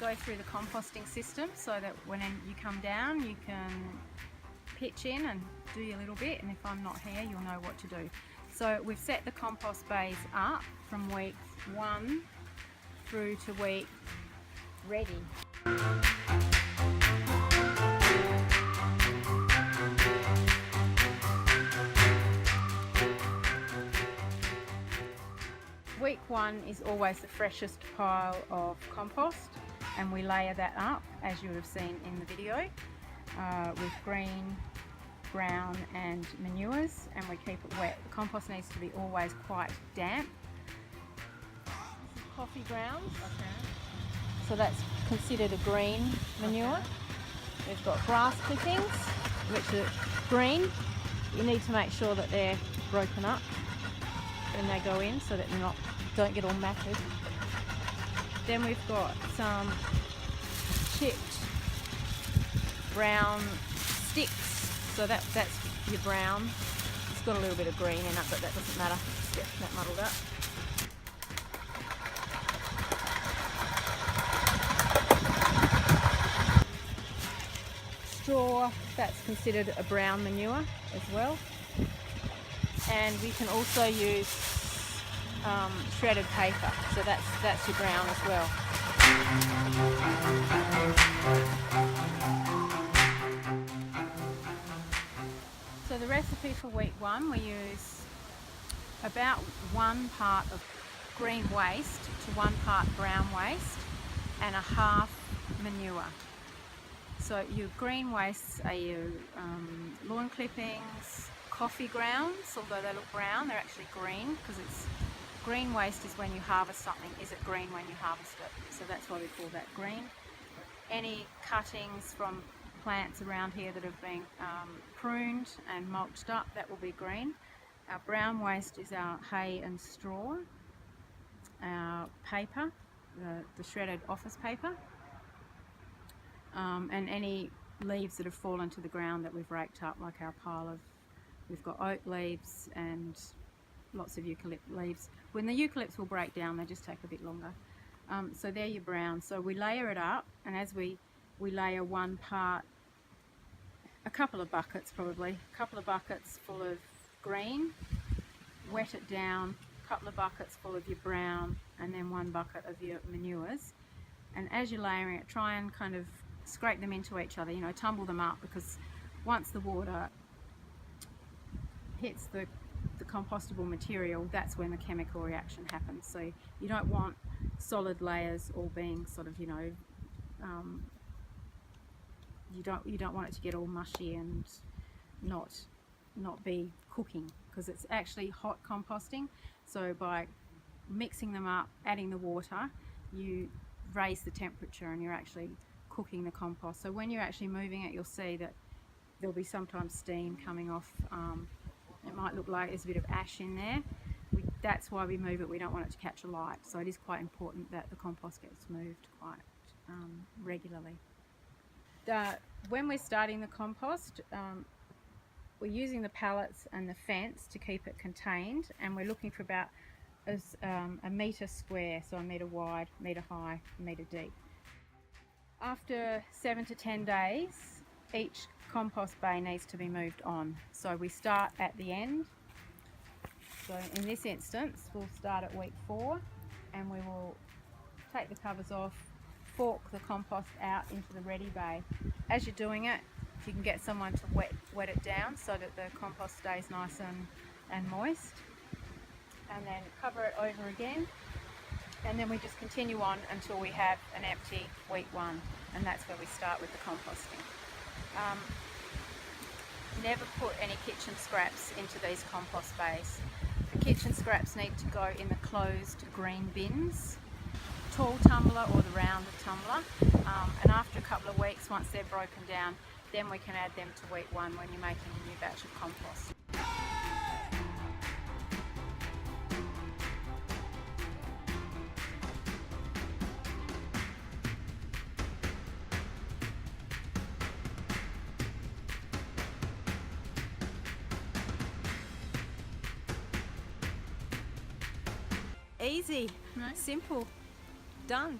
go through the composting system so that when you come down you can pitch in and do your little bit, and if I'm not here you'll know what to do. So we've set the compost bays up from week 1 through to week ready. Week 1 is always the freshest pile of compost, and we layer that up as you would have seen in the video with green, brown and manures, and we keep it wet. The compost needs to be always quite damp. Some coffee grounds, so that's considered a green manure. We've got grass clippings which are green. You need to make sure that they're broken up when they go in so that they don't get all matted. Then we've got some chipped brown sticks, so that's your brown. It's got a little bit of green in it, but that doesn't matter. Just get that muddled up. Straw, that's considered a brown manure as well. And we can also use shredded paper, so that's your brown as well. So the recipe for week 1, we use about 1 part of green waste to 1 part brown waste and a half manure. So your green wastes are your lawn clippings, coffee grounds, although they look brown, they're actually green, because it's green waste is when you harvest something. Is it green when you harvest it? So that's why we call that green. Any cuttings from plants around here that have been pruned and mulched up, that will be green. Our brown waste is our hay and straw, our paper, the shredded office paper, and any leaves that have fallen to the ground that we've raked up, like our pile of, we've got oak leaves and lots of eucalypt leaves. When the eucalypts will break down, they just take a bit longer. So they're your brown. So we layer it up, and as we layer 1 part, a couple of buckets probably, a couple of buckets full of green, wet it down, a couple of buckets full of your brown, and then 1 bucket of your manures. And as you're layering it, try and kind of scrape them into each other, you know, tumble them up, because once the water hits the compostable material, that's when the chemical reaction happens. So you don't want solid layers all being sort of, you know, you don't want it to get all mushy and not be cooking, because it's actually hot composting. So by mixing them up, adding the water, you raise the temperature and you're actually cooking the compost. So when you're actually moving it, you'll see that there'll be sometimes steam coming off. It might look like there's a bit of ash in there. That's why we move it. We don't want it to catch a light. So it is quite important that the compost gets moved quite regularly. When we're starting the compost, we're using the pallets and the fence to keep it contained, and we're looking for about a metre square, so a metre wide, metre high, metre deep. After 7 to 10 days, each compost bay needs to be moved on. So we start at the end. So in this instance, we'll start at week 4, and we will take the covers off, fork the compost out into the ready bay. As you're doing it, if you can get someone to wet it down so that the compost stays nice and moist, and then cover it over again, and then we just continue on until we have an empty week 1, and that's where we start with the composting. Never put any kitchen scraps into these compost bays. The kitchen scraps need to go in the closed green bins, tall tumbler or the rounded tumbler, and after a couple of weeks, once they're broken down, then we can add them to week 1 when you're making a new batch of compost. Easy, simple, done.